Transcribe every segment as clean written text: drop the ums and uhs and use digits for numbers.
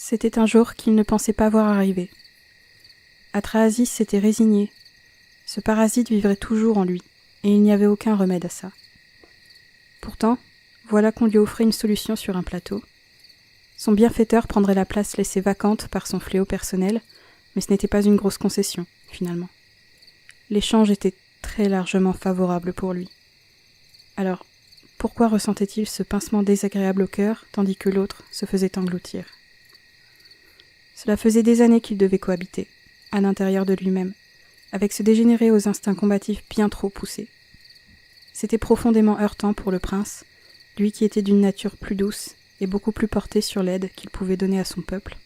C'était un jour qu'il ne pensait pas voir arriver. Atrahasis s'était résigné. Ce parasite vivrait toujours en lui, et il n'y avait aucun remède à ça. Pourtant, voilà qu'on lui offrait une solution sur un plateau. Son bienfaiteur prendrait la place laissée vacante par son fléau personnel, mais ce n'était pas une grosse concession, finalement. L'échange était très largement favorable pour lui. Alors, pourquoi ressentait-il ce pincement désagréable au cœur, tandis que l'autre se faisait engloutir ? Cela faisait des années qu'il devait cohabiter, à l'intérieur de lui-même, avec ce dégénéré aux instincts combatifs bien trop poussés. C'était profondément heurtant pour le prince, lui qui était d'une nature plus douce et beaucoup plus porté sur l'aide qu'il pouvait donner à son peuple.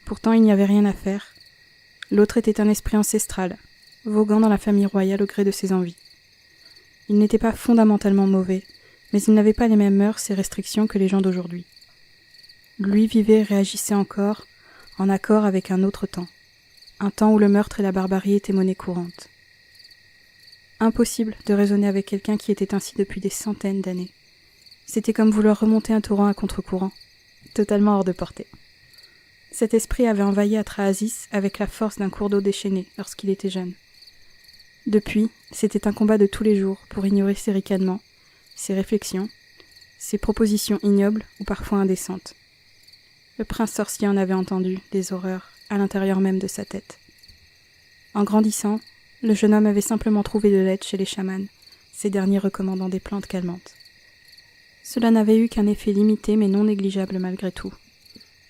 Pourtant, il n'y avait rien à faire. L'autre était un esprit ancestral, voguant dans la famille royale au gré de ses envies. Il n'était pas fondamentalement mauvais, mais il n'avait pas les mêmes mœurs et restrictions que les gens d'aujourd'hui. Lui vivait et réagissait encore en accord avec un autre temps, un temps où le meurtre et la barbarie étaient monnaie courante. Impossible de raisonner avec quelqu'un qui était ainsi depuis des centaines d'années. C'était comme vouloir remonter un torrent à contre-courant, totalement hors de portée. Cet esprit avait envahi Atrahasis avec la force d'un cours d'eau déchaîné lorsqu'il était jeune. Depuis, c'était un combat de tous les jours pour ignorer ses ricanements, ses réflexions, ses propositions ignobles ou parfois indécentes. Le prince sorcier en avait entendu des horreurs à l'intérieur même de sa tête. En grandissant, le jeune homme avait simplement trouvé de l'aide chez les chamans, ces derniers recommandant des plantes calmantes. Cela n'avait eu qu'un effet limité mais non négligeable malgré tout.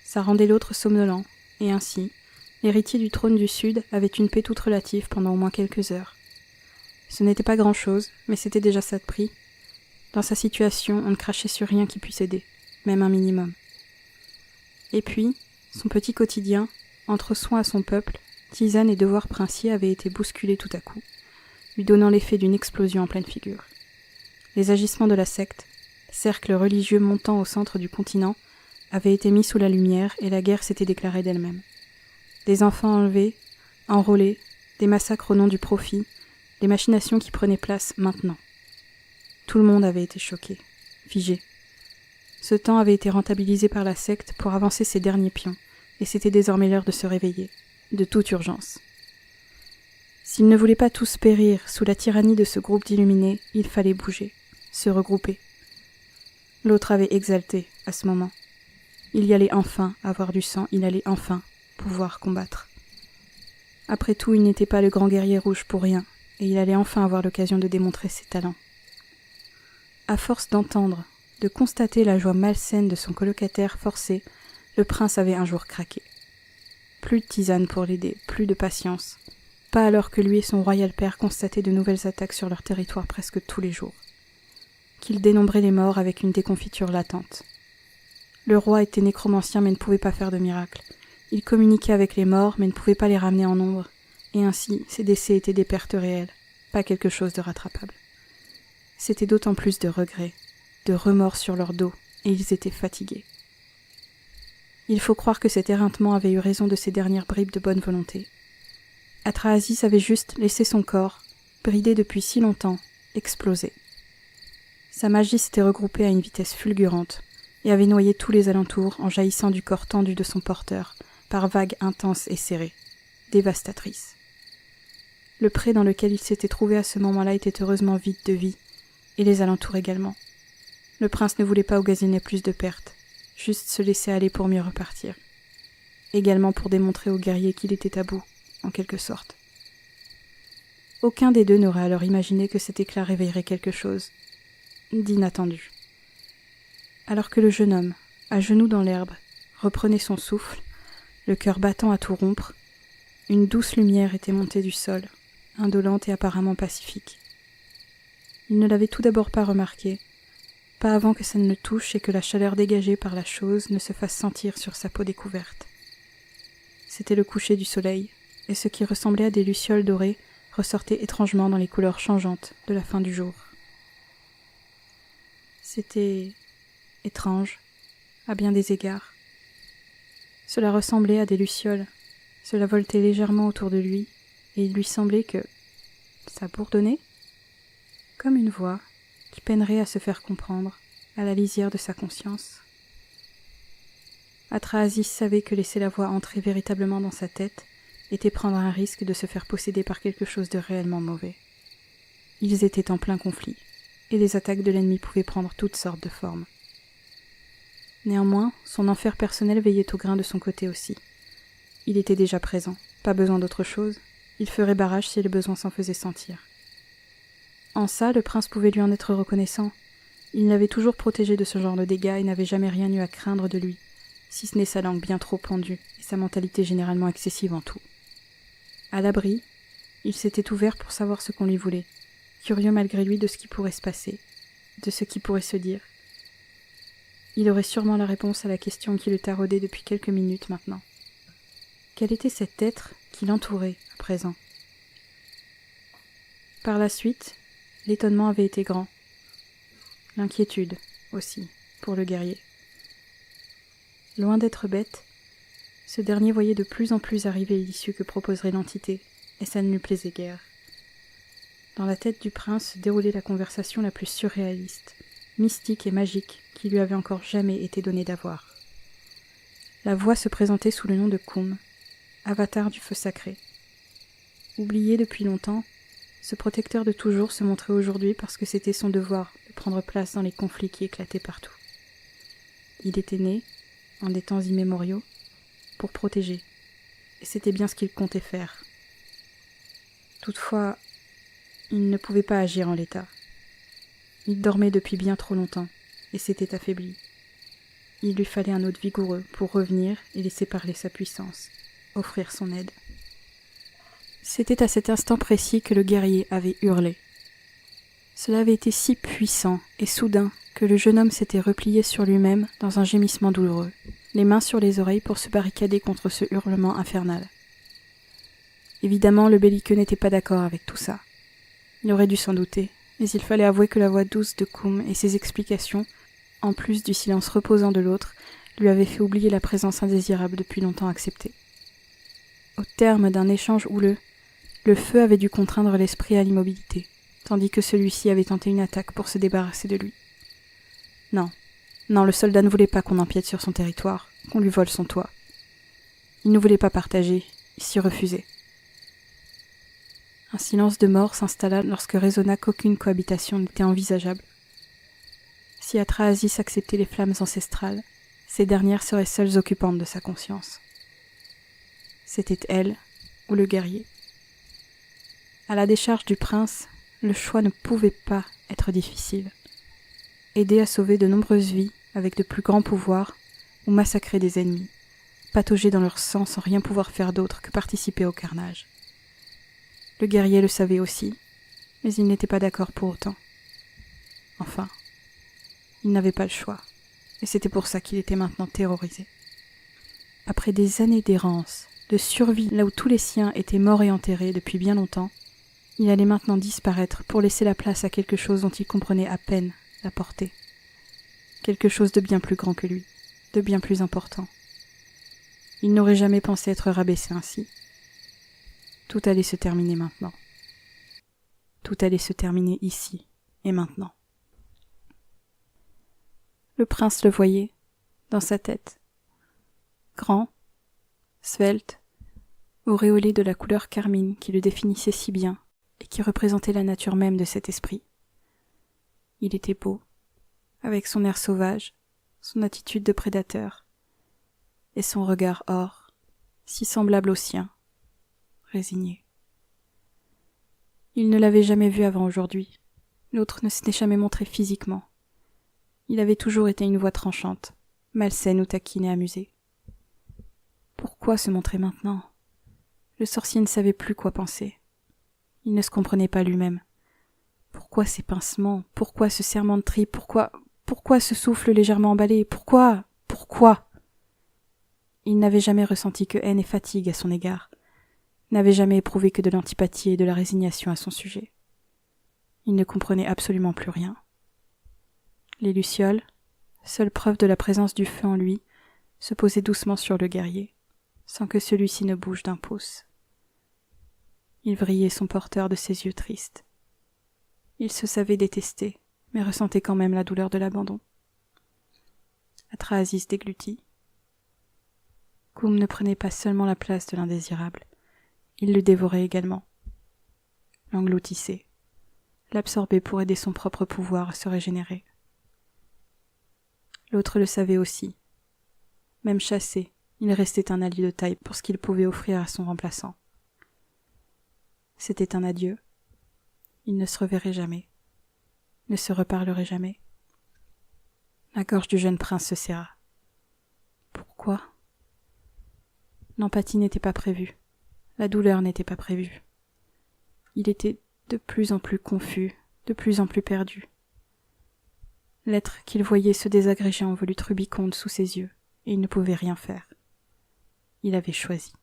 Ça rendait l'autre somnolent, et ainsi, l'héritier du trône du Sud avait une paix toute relative pendant au moins quelques heures. Ce n'était pas grand-chose, mais c'était déjà ça de prix. Dans sa situation, on ne crachait sur rien qui puisse aider, même un minimum. Et puis, son petit quotidien, entre soins à son peuple, tisane et devoirs princiers avaient été bousculés tout à coup, lui donnant l'effet d'une explosion en pleine figure. Les agissements de la secte, cercle religieux montant au centre du continent, avaient été mis sous la lumière et la guerre s'était déclarée d'elle-même. Des enfants enlevés, enrôlés, des massacres au nom du profit, des machinations qui prenaient place maintenant. Tout le monde avait été choqué, figé. Ce temps avait été rentabilisé par la secte pour avancer ses derniers pions, et c'était désormais l'heure de se réveiller, de toute urgence. S'ils ne voulaient pas tous périr sous la tyrannie de ce groupe d'illuminés, il fallait bouger, se regrouper. L'autre avait exalté, à ce moment. Il y allait enfin avoir du sang, il allait enfin pouvoir combattre. Après tout, il n'était pas le grand guerrier rouge pour rien, et il allait enfin avoir l'occasion de démontrer ses talents. À force d'entendre, de constater la joie malsaine de son colocataire forcé, le prince avait un jour craqué. Plus de tisane pour l'aider, plus de patience. Pas alors que lui et son royal père constataient de nouvelles attaques sur leur territoire presque tous les jours. Qu'il dénombrait les morts avec une déconfiture latente. Le roi était nécromancien mais ne pouvait pas faire de miracle. Il communiquait avec les morts mais ne pouvait pas les ramener en nombre, et ainsi ses décès étaient des pertes réelles, pas quelque chose de rattrapable. C'était d'autant plus de regrets, de remords sur leur dos, et ils étaient fatigués. Il faut croire que cet éreintement avait eu raison de ces dernières bribes de bonne volonté. Atrahasis avait juste laissé son corps, bridé depuis si longtemps, exploser. Sa magie s'était regroupée à une vitesse fulgurante, et avait noyé tous les alentours en jaillissant du corps tendu de son porteur, par vagues intenses et serrées, dévastatrices. Le pré dans lequel il s'était trouvé à ce moment-là était heureusement vide de vie, et les alentours également. Le prince ne voulait pas occasionner plus de pertes, juste se laisser aller pour mieux repartir. Également pour démontrer aux guerriers qu'il était à bout, en quelque sorte. Aucun des deux n'aurait alors imaginé que cet éclat réveillerait quelque chose d'inattendu. Alors que le jeune homme, à genoux dans l'herbe, reprenait son souffle, le cœur battant à tout rompre, une douce lumière était montée du sol, indolente et apparemment pacifique. Il ne l'avait tout d'abord pas remarqué, pas avant que ça ne le touche et que la chaleur dégagée par la chose ne se fasse sentir sur sa peau découverte. C'était le coucher du soleil, et ce qui ressemblait à des lucioles dorées ressortait étrangement dans les couleurs changeantes de la fin du jour. C'était étrange, à bien des égards. Cela ressemblait à des lucioles, cela voltait légèrement autour de lui, et il lui semblait que ça bourdonnait, comme une voix qui peinerait à se faire comprendre, à la lisière de sa conscience. Atrahasis savait que laisser la voix entrer véritablement dans sa tête était prendre un risque de se faire posséder par quelque chose de réellement mauvais. Ils étaient en plein conflit, et les attaques de l'ennemi pouvaient prendre toutes sortes de formes. Néanmoins, son enfer personnel veillait au grain de son côté aussi. Il était déjà présent, pas besoin d'autre chose, il ferait barrage si le besoin s'en faisait sentir. En ça, le prince pouvait lui en être reconnaissant. Il l'avait toujours protégé de ce genre de dégâts et n'avait jamais rien eu à craindre de lui, si ce n'est sa langue bien trop pendue et sa mentalité généralement excessive en tout. À l'abri, il s'était ouvert pour savoir ce qu'on lui voulait, curieux malgré lui de ce qui pourrait se passer, de ce qui pourrait se dire. Il aurait sûrement la réponse à la question qui le taraudait depuis quelques minutes maintenant. Quel était cet être qui l'entourait à présent? Par la suite, l'étonnement avait été grand. L'inquiétude aussi, pour le guerrier. Loin d'être bête, ce dernier voyait de plus en plus arriver l'issue que proposerait l'entité, et ça ne lui plaisait guère. Dans la tête du prince se déroulait la conversation la plus surréaliste, mystique et magique qui lui avait encore jamais été donnée d'avoir. La voix se présentait sous le nom de Koum, avatar du feu sacré. Oublié depuis longtemps, ce protecteur de toujours se montrait aujourd'hui parce que c'était son devoir de prendre place dans les conflits qui éclataient partout. Il était né, en des temps immémoriaux, pour protéger, et c'était bien ce qu'il comptait faire. Toutefois, il ne pouvait pas agir en l'état. Il dormait depuis bien trop longtemps, et s'était affaibli. Il lui fallait un hôte vigoureux pour revenir et laisser parler sa puissance, offrir son aide. C'était à cet instant précis que le guerrier avait hurlé. Cela avait été si puissant et soudain que le jeune homme s'était replié sur lui-même dans un gémissement douloureux, les mains sur les oreilles pour se barricader contre ce hurlement infernal. Évidemment, le belliqueux n'était pas d'accord avec tout ça. Il aurait dû s'en douter, mais il fallait avouer que la voix douce de Koum et ses explications, en plus du silence reposant de l'autre, lui avaient fait oublier la présence indésirable depuis longtemps acceptée. Au terme d'un échange houleux, le feu avait dû contraindre l'esprit à l'immobilité, tandis que celui-ci avait tenté une attaque pour se débarrasser de lui. Non, le soldat ne voulait pas qu'on empiète sur son territoire, qu'on lui vole son toit. Il ne voulait pas partager, il s'y refusait. Un silence de mort s'installa lorsque résonna qu'aucune cohabitation n'était envisageable. Si Atrahasis acceptait les flammes ancestrales, ces dernières seraient seules occupantes de sa conscience. C'était elle ou le guerrier. À la décharge du prince, le choix ne pouvait pas être difficile. Aider à sauver de nombreuses vies avec de plus grands pouvoirs ou massacrer des ennemis, patauger dans leur sang sans rien pouvoir faire d'autre que participer au carnage. Le guerrier le savait aussi, mais il n'était pas d'accord pour autant. Enfin, il n'avait pas le choix, et c'était pour ça qu'il était maintenant terrorisé. Après des années d'errance, de survie là où tous les siens étaient morts et enterrés depuis bien longtemps, il allait maintenant disparaître pour laisser la place à quelque chose dont il comprenait à peine la portée. Quelque chose de bien plus grand que lui, de bien plus important. Il n'aurait jamais pensé être rabaissé ainsi. Tout allait se terminer maintenant. Tout allait se terminer ici et maintenant. Le prince le voyait, dans sa tête. Grand, svelte, auréolé de la couleur carmine qui le définissait si bien et qui représentait la nature même de cet esprit. Il était beau, avec son air sauvage, son attitude de prédateur, et son regard or, si semblable au sien, résigné. Il ne l'avait jamais vu avant aujourd'hui. L'autre ne s'était jamais montré physiquement. Il avait toujours été une voix tranchante, malsaine ou taquine et amusée. Pourquoi se montrer maintenant? Le sorcier ne savait plus quoi penser. Il ne se comprenait pas lui-même. Pourquoi ces pincements? Pourquoi ce serrement de tripes? Pourquoi ce souffle légèrement emballé? Pourquoi? Il n'avait jamais ressenti que haine et fatigue à son égard, n'avait jamais éprouvé que de l'antipathie et de la résignation à son sujet. Il ne comprenait absolument plus rien. Les lucioles, seule preuve de la présence du feu en lui, se posaient doucement sur le guerrier, sans que celui-ci ne bouge d'un pouce. Il vrillait son porteur de ses yeux tristes. Il se savait détesté, mais ressentait quand même la douleur de l'abandon. Atrahasis déglutit. Koum ne prenait pas seulement la place de l'indésirable, il le dévorait également, l'engloutissait, l'absorbait pour aider son propre pouvoir à se régénérer. L'autre le savait aussi. Même chassé, il restait un allié de taille pour ce qu'il pouvait offrir à son remplaçant. C'était un adieu. Ils ne se reverraient jamais, ne se reparleraient jamais. La gorge du jeune prince se serra. Pourquoi ? L'empathie n'était pas prévue, la douleur n'était pas prévue. Il était de plus en plus confus, de plus en plus perdu. L'être qu'il voyait se désagrégeait en volutes rubicondes sous ses yeux, et il ne pouvait rien faire. Il avait choisi.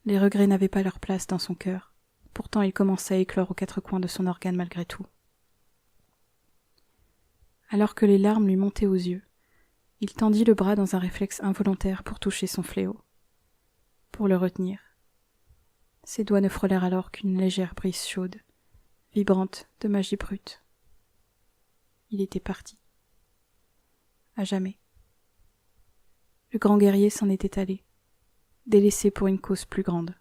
Les regrets n'avaient pas leur place dans son cœur, pourtant il commençait à éclore aux quatre coins de son organe malgré tout. Alors que les larmes lui montaient aux yeux, il tendit le bras dans un réflexe involontaire pour toucher son fléau, pour le retenir. Ses doigts ne frôlèrent alors qu'une légère brise chaude, vibrante de magie brute. Il était parti. À jamais. Le grand guerrier s'en était allé, délaissé pour une cause plus grande.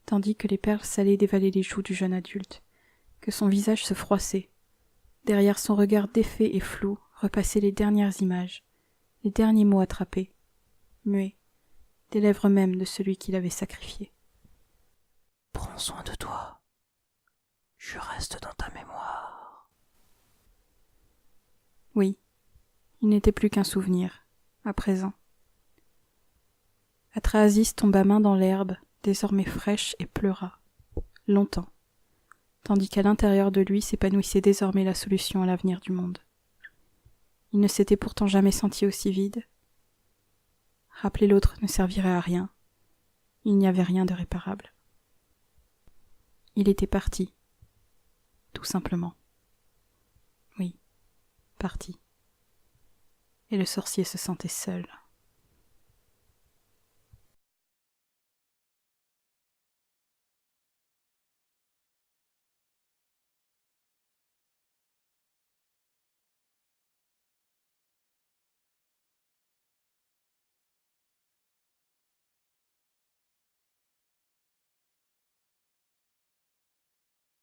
Tandis que les perles salées dévalaient les joues du jeune adulte, que son visage se froissait, derrière son regard défait et flou repassaient les dernières images, les derniers mots attrapés, muets, des lèvres mêmes de celui qui l'avait sacrifié. Prends soin de toi. Je reste dans ta mémoire. Oui, il n'était plus qu'un souvenir, à présent. Atrahasis tomba main dans l'herbe, désormais fraîche, et pleura, longtemps, tandis qu'à l'intérieur de lui s'épanouissait désormais la solution à l'avenir du monde. Il ne s'était pourtant jamais senti aussi vide. Rappeler l'autre ne servirait à rien. Il n'y avait rien de réparable. Il était parti. Tout simplement. Oui, parti. Et le sorcier se sentait seul.